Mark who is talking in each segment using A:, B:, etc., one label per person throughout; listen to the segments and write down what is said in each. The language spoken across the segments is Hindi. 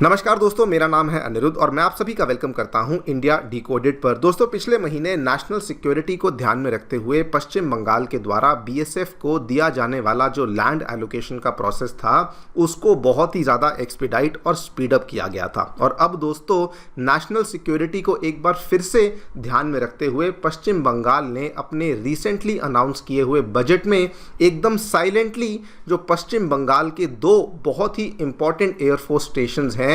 A: नमस्कार दोस्तों, मेरा नाम है अनिरुद्ध और मैं आप सभी का वेलकम करता हूं इंडिया डिकोडेड पर। दोस्तों, पिछले महीने नेशनल सिक्योरिटी को ध्यान में रखते हुए पश्चिम बंगाल के द्वारा बीएसएफ को दिया जाने वाला जो लैंड एलोकेशन का प्रोसेस था उसको बहुत ही ज़्यादा एक्सपीडाइट और स्पीड अप किया गया था। और अब दोस्तों, नेशनल सिक्योरिटी को एक बार फिर से ध्यान में रखते हुए पश्चिम बंगाल ने अपने रिसेंटली अनाउंस किए हुए बजट में एकदम साइलेंटली जो पश्चिम बंगाल के दो बहुत ही इंपॉर्टेंट एयरफोर्स स्टेशन हैं,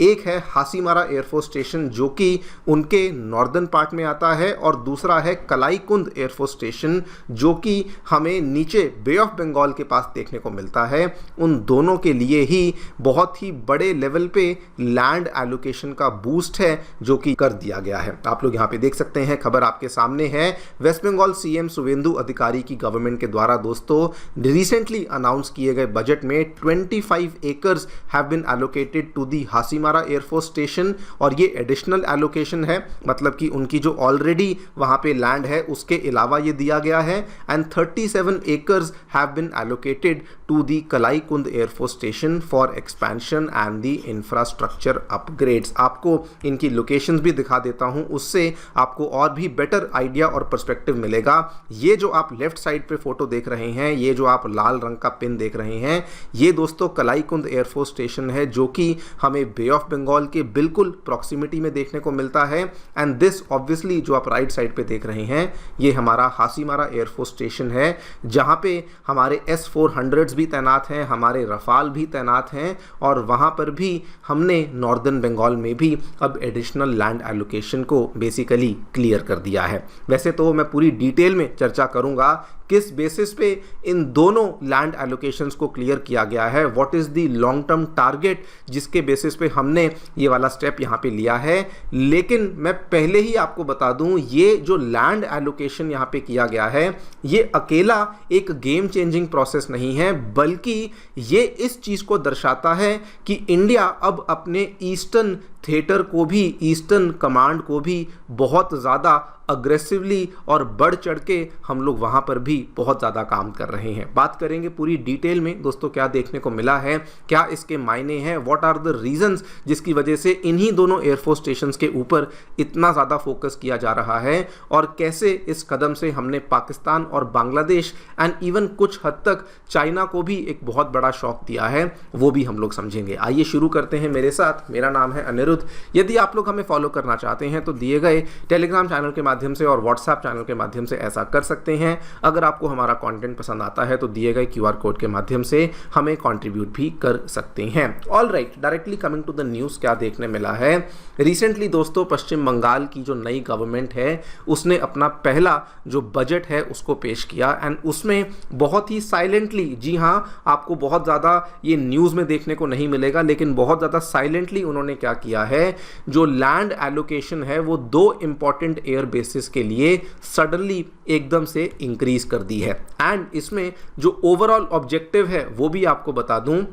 A: एक है हासीमारा एयरफोर्स स्टेशन जो कि उनके नॉर्दर्न पार्ट में आता है और दूसरा है कलाईकुंद एयरफोर्स स्टेशन जो कि हमें नीचे बे ऑफ बंगाल के पास देखने को मिलता है। उन दोनों के लिए ही बहुत ही बड़े लेवल पे लैंड एलोकेशन का बूस्ट है जो कि कर दिया गया है। आप लोग यहाँ पे देख सकते हैं, खबर आपके सामने है। वेस्ट बंगाल सीएम शुवेंदु अधिकारी की गवर्नमेंट के द्वारा दोस्तों रिसेंटली अनाउंस किए गए बजट में 25 acres have been allocated to the Hasimara air force station और ये एडिशनल एलोकेशन है, मतलब कि उनकी जो ऑलरेडी वहां पे लैंड है उसके अलावा ये दिया गया है। And 37 acres have been allocated to the Kalaikunda air force station for expansion and the infrastructure upgrades. आपको इनकी लोकेशंस भी दिखा देता हूं, उससे आपको और भी बेटर आइडिया और पर्सपेक्टिव मिलेगा। ये जो आप लेफ्ट साइड पे फोटो देख रहे हैं, ये जो आप लाल रंग का पिन देख रहे हैं, ये दोस्तों कलाईकुंद एयरफोर्स स्टेशन है जो कि हमें बे ऑफ बंगाल के बिल्कुल प्रॉक्सिमिटी में देखने को मिलता है। एंड दिस ऑब्वियसली जो आप राइट साइड पे देख रहे हैं ये हमारा हासीमारा एयरफोर्स स्टेशन है जहां पे हमारे S-400s भी तैनात हैं, हमारे रफाल भी तैनात हैं और वहां पर भी हमने नॉर्दर्न बंगाल में भी अब एडिशनल लैंड एलोकेशन को बेसिकली क्लियर कर दिया है। वैसे तो मैं पूरी डिटेल में चर्चा करूंगा किस बेसिस पे इन दोनों लैंड एलोकेशंस को क्लियर किया गया है, what is the long term target जिसके बेसिस पे हमने ये वाला स्टेप यहाँ पे लिया है। लेकिन मैं पहले ही आपको बता दूं, ये जो लैंड एलोकेशन यहाँ पे किया गया है ये अकेला एक गेम चेंजिंग प्रोसेस नहीं है, बल्कि ये इस चीज को दर्शाता है कि इंडिया अब अपने ईस्टर्न थिएटर को भी, ईस्टर्न कमांड को भी बहुत ज़्यादा अग्रेसिवली और बढ़ चढ़ के हम लोग वहाँ पर भी बहुत ज़्यादा काम कर रहे हैं। बात करेंगे पूरी डिटेल में दोस्तों क्या देखने को मिला है, क्या इसके मायने हैं, व्हाट आर द रीजंस जिसकी वजह से इन्हीं दोनों एयरफोर्स स्टेशंस के ऊपर इतना ज़्यादा फोकस किया जा रहा है और कैसे इस कदम से हमने पाकिस्तान और बांग्लादेश एंड इवन कुछ हद तक चाइना को भी एक बहुत बड़ा शॉक दिया है, वो भी हम लोग समझेंगे। आइए शुरू करते हैं मेरे साथ। मेरा नाम है अनिरुद्ध। यदि आप लोग हमें फॉलो करना चाहते हैं तो दिए गए टेलीग्राम चैनल के माध्यम से और व्हाट्सएप चैनल के माध्यम से ऐसा कर सकते हैं। अगर आपको हमारा कंटेंट पसंद आता है तो दिए गए QR कोड के माध्यम से हमें कंट्रीब्यूट भी कर सकते हैं। All right, directly coming to the news, क्या देखने मिला है। रिसेंटली दोस्तों पश्चिम बंगाल की जो नई गवर्नमेंट है उसने अपना पहला जो बजट है उसको पेश किया एंड उसमें बहुत ही साइलेंटली, जी हाँ, आपको बहुत ज़्यादा ये न्यूज़ में देखने को नहीं मिलेगा, लेकिन बहुत ज़्यादा साइलेंटली उन्होंने क्या किया है, जो लैंड एलोकेशन है वो दो इंपॉर्टेंट एयर बेसिस के लिए सडनली एकदम से इंक्रीज कर दी है। एंड इसमें जो ओवरऑल ऑब्जेक्टिव है वो भी आपको बता दूं,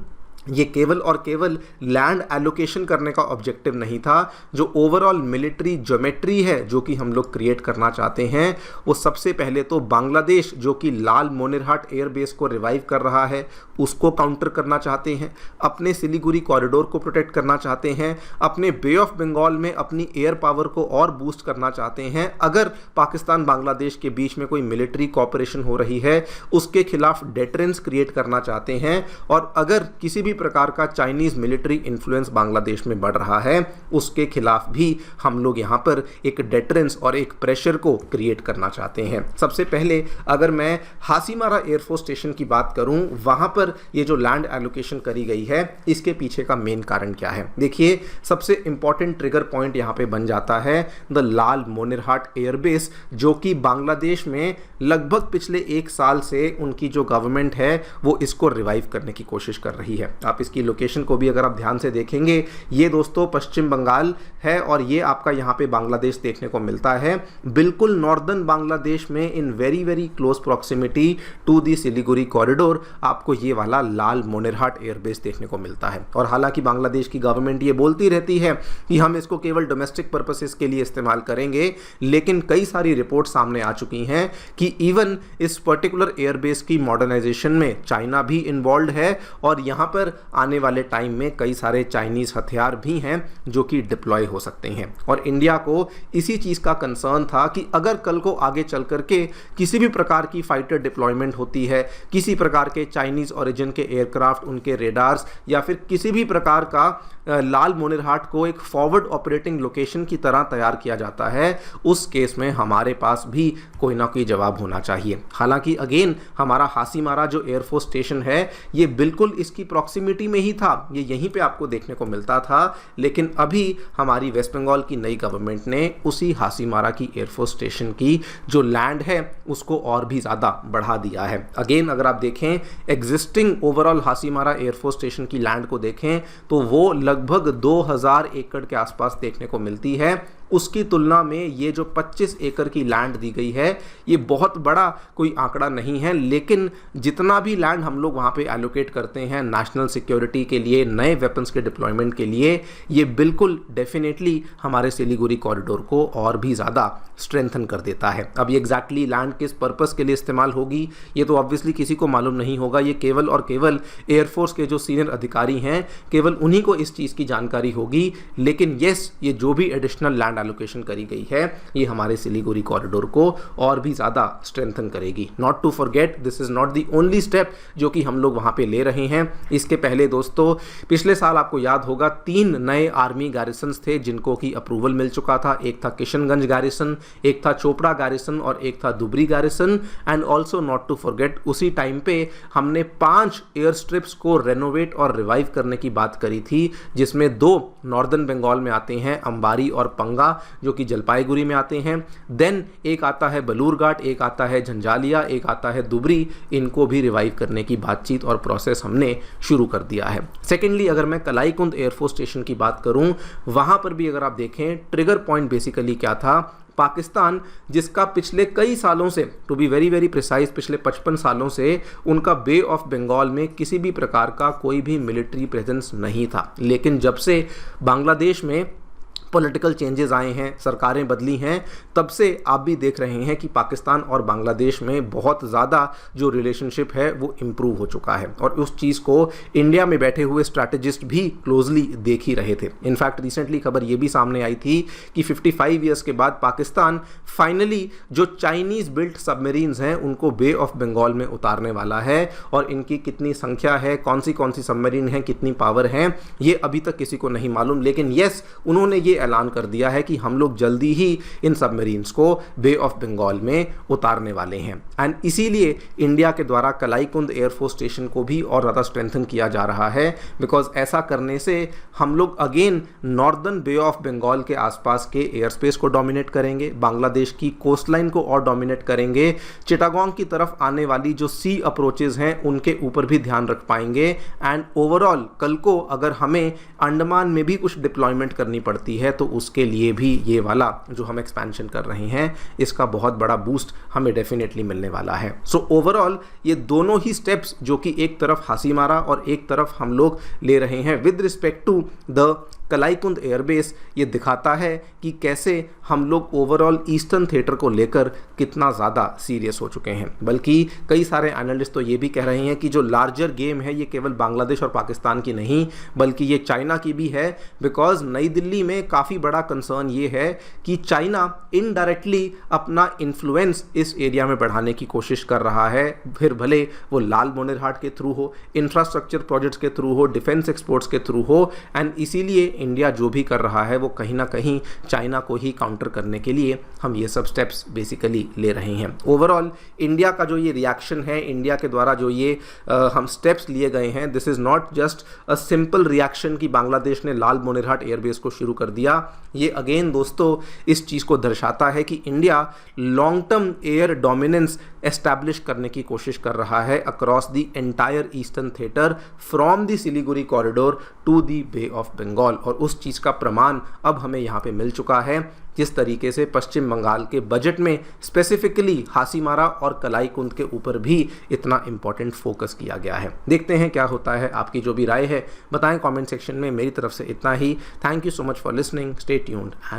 A: ये केवल और केवल लैंड एलोकेशन करने का ऑब्जेक्टिव नहीं था। जो ओवरऑल मिलिट्री ज्योमेट्री है जो कि हम लोग क्रिएट करना चाहते हैं, वो सबसे पहले तो बांग्लादेश जो कि लाल मोनिरहाट एयरबेस को रिवाइव कर रहा है उसको काउंटर करना चाहते हैं, अपने सिलीगुड़ी कॉरिडोर को प्रोटेक्ट करना चाहते हैं, अपने बे ऑफ बंगाल में अपनी एयर पावर को और बूस्ट करना चाहते हैं। अगर पाकिस्तान बांग्लादेश के बीच में कोई मिलिट्री कॉपरेशन हो रही है उसके खिलाफ डेटरेंस क्रिएट करना चाहते हैं और अगर किसी भी प्रकार का चाइनीज मिलिट्री इन्फ्लुएंस बांग्लादेश में बढ़ रहा है उसके खिलाफ भी हम लोग यहां पर एक डेटरेंस और एक प्रेशर को क्रिएट करना चाहते हैं। सबसे पहले अगर मैं हासीमारा एयरफोर्स स्टेशन की बात करूं, वहां पर ये जो लैंड एलोकेशन करी गई है इसके पीछे का मेन कारण क्या है। देखिए, सबसे इंपॉर्टेंट ट्रिगर पॉइंट यहां पे बन जाता है द लाल मोनिरहाट एयरबेस जो कि बांग्लादेश में लगभग पिछले एक साल से उनकी जो गवर्नमेंट है वो इसको रिवाइव करने की कोशिश कर रही है। आप इसकी लोकेशन को भी अगर आप ध्यान से देखेंगे, ये दोस्तों पश्चिम बंगाल है और ये आपका यहाँ पे बांग्लादेश देखने को मिलता है, बिल्कुल नॉर्दर्न बांग्लादेश में in very very close proximity to the Siliguri corridor आपको ये वाला लाल मोनेरहाट एयरबेस देखने को मिलता है। और हालांकि बांग्लादेश की गवर्नमेंट ये बोलती रहती है कि हम इसको केवल डोमेस्टिक पर्पसेस के लिए इस्तेमाल करेंगे, लेकिन कई सारी रिपोर्ट सामने आ चुकी हैं कि इवन इस पर्टिकुलर एयरबेस की मॉडर्नाइजेशन में चाइना भी इन्वॉल्व है और यहां पर आने वाले टाइम में कई सारे चाइनीज हथियार भी हैं जो कि डिप्लॉय हो सकते हैं। और इंडिया को इसी चीज का कंसर्न था कि अगर कल को आगे चल करके किसी भी प्रकार की फाइटर डिप्लॉयमेंट होती है, किसी प्रकार के चाइनीज ओरिजिन के एयरक्राफ्ट, उनके रेडार्स या फिर किसी भी प्रकार का लाल मोनेरहाट को एक फॉरवर्ड ऑपरेटिंग लोकेशन की तरह तैयार किया जाता है, उस केस में हमारे पास भी कोई ना कोई जवाब होना चाहिए। हालांकि अगेन हमारा हासीमारा जो एयरफोर्स स्टेशन है ये बिल्कुल इसकी प्रॉक्सिमिटी में ही था, ये यहीं पे आपको देखने को मिलता था, लेकिन अभी हमारी वेस्ट बंगाल की नई गवर्नमेंट ने उसी हासीमारा की एयरफोर्स स्टेशन की जो लैंड है उसको और भी ज़्यादा बढ़ा दिया है। अगेन अगर आप देखें existing overall Hasimara air force station की लैंड को देखें तो वो लगभग 2000 एकड़ के आसपास देखने को मिलती है। उसकी तुलना में ये जो 25 एकड़ की लैंड दी गई है ये बहुत बड़ा कोई आंकड़ा नहीं है, लेकिन जितना भी लैंड हम लोग वहाँ पे एलोकेट करते हैं नेशनल सिक्योरिटी के लिए, नए वेपन्स के डिप्लॉयमेंट के लिए, ये बिल्कुल डेफिनेटली हमारे सिलीगुड़ी कॉरिडोर को और भी ज़्यादा स्ट्रेंथन कर देता है। अब ये एग्जैक्टली लैंड किस पर्पस के लिए इस्तेमाल होगी ये तो ऑब्वियसली किसी को मालूम नहीं होगा, ये केवल और केवल एयरफोर्स के जो सीनियर अधिकारी हैं केवल उन्हीं को इस चीज़ की जानकारी होगी। लेकिन येस, ये जो भी एडिशनल लैंड एलोकेशन करी गई है ये हमारे सिलीगुड़ी कॉरिडोर को और भी ज़्यादा स्ट्रेंथन करेगी। Not to forget this is not the only step जो कि हम लोग वहाँ पे ले रहे हैं। इसके पहले दोस्तों पिछले साल आपको याद होगा 3 नए आर्मी गैरिसन्स थे जिनको कि अप्रूवल मिल चुका था। एक था किशनगंज गैरिसन, एक था चोपड़ा गैरिसन और एक था Dhubri garrison. And also not to forget उसी टाइम पे हमने 5 एयर स्ट्रिप्स को रेनोवेट और रिवाइव करने की बात करी थी, जिसमें 2 नॉर्दर्न बंगाल में आते हैं, अंबारी और पंगा, जो कि जलपाईगुड़ी में आते हैं। देन एक आता है बलूरघाट, एक आता है झंझालिया, एक आता है दुबरी। इनको भी रिवाइव करने की बातचीत और प्रोसेस हमने शुरू कर दिया है। सेकेंडली अगर मैं कलाईकुंड एयरफोर्स स्टेशन की बात करूं, वहां पर भी अगर आप देखें ट्रिगर पॉइंट बेसिकली क्या था, पाकिस्तान जिसका पिछले कई सालों से, to be very very precise पिछले 55 सालों से उनका बे ऑफ बंगाल में किसी भी प्रकार का कोई भी मिलिट्री प्रेजेंस नहीं था। लेकिन जब से बांग्लादेश में पॉलिटिकल चेंजेस आए हैं, सरकारें बदली हैं, तब से आप भी देख रहे हैं कि पाकिस्तान और बांग्लादेश में बहुत ज़्यादा जो रिलेशनशिप है वो इम्प्रूव हो चुका है। और उस चीज़ को इंडिया में बैठे हुए स्ट्रैटेजिस्ट भी क्लोजली देख ही रहे थे। इनफैक्ट रिसेंटली खबर ये भी सामने आई थी कि 55 ईयर्स के बाद पाकिस्तान फाइनली जो चाइनीज़ बिल्ट सबमरीन्स हैं उनको बे ऑफ बंगाल में उतारने वाला है। और इनकी कितनी संख्या है, कौन सी सबमरीन है, कितनी पावर है, ये अभी तक किसी को नहीं मालूम। लेकिन येस, उन्होंने ये ऐलान कर दिया है कि हम लोग जल्दी ही इन सबमरीन्स को बे ऑफ बंगाल में उतारने वाले हैं। एंड इसीलिए इंडिया के द्वारा कलाईकुंड एयरफोर्स स्टेशन को भी और ज़्यादा स्ट्रेंथन किया जा रहा है, बिकॉज ऐसा करने से हम लोग again northern bay of Bengal के आसपास के एयर स्पेस को डोमिनेट करेंगे, बांग्लादेश की कोस्ट लाइन को और डोमिनेट करेंगे, चिटागोंग की तरफ आने वाली जो सी अप्रोचेज हैं उनके ऊपर भी ध्यान रख पाएंगे। एंड ओवरऑल कल को अगर हमें अंडमान में भी कुछ डिप्लॉयमेंट करनी पड़ती है तो उसके लिए भी ये वाला जो हम एक्सपेंशन कर रहे हैं इसका बहुत बड़ा बूस्ट हमें डेफिनेटली मिलने वाला है। सो ओवरऑल ये दोनों ही स्टेप्स जो कि एक तरफ हासीमारा और एक तरफ हम लोग ले रहे हैं with respect to the Kalaikunda airbase, ये दिखाता है कि कैसे हम लोग ओवरऑल ईस्टर्न थिएटर को लेकर कितना ज़्यादा सीरियस हो चुके हैं। बल्कि कई सारे एनालिस्ट तो ये भी कह रहे हैं कि जो लार्जर गेम है ये केवल बांग्लादेश और पाकिस्तान की नहीं बल्कि ये चाइना की भी है। बिकॉज नई दिल्ली में काफ़ी बड़ा कंसर्न ये है कि चाइना इनडायरेक्टली अपना इन्फ्लुएंस इस एरिया में बढ़ाने की कोशिश कर रहा है, फिर भले वो लाल मोनेरहाट के थ्रू हो, इंफ्रास्ट्रक्चर प्रोजेक्ट्स के थ्रू हो, डिफेंस एक्सपोर्ट्स के थ्रू हो। एंड इसीलिए इंडिया जो भी कर रहा है वो कहीं ना कहीं चाइना को ही काउंटर करने के लिए हम ये सब स्टेप्स बेसिकली ले रहे हैं। ओवरऑल इंडिया का जो ये रिएक्शन है, इंडिया के द्वारा जो ये हम स्टेप्स लिए गए हैं, this is not just a simple reaction कि बांग्लादेश ने लाल मोनेरहाट एयरबेस को शुरू कर दिया। ये अगेन दोस्तों इस चीज़ को दर्शाता है कि India long term air dominance establish करने की कोशिश कर रहा है across the entire eastern theatre from the Siliguri corridor to the bay of Bengal. और उस चीज़ का प्रमाण अब हमें यहाँ पे मिल चुका है, जिस तरीके से पश्चिम बंगाल के बजट में स्पेसिफिकली हासीमारा और कलाई कुंद के ऊपर भी इतना इंपॉर्टेंट फोकस किया गया है। देखते हैं क्या होता है। आपकी जो भी राय है बताएं कमेंट सेक्शन में। मेरी तरफ से इतना ही। Thank you so much for listening. Stay tuned and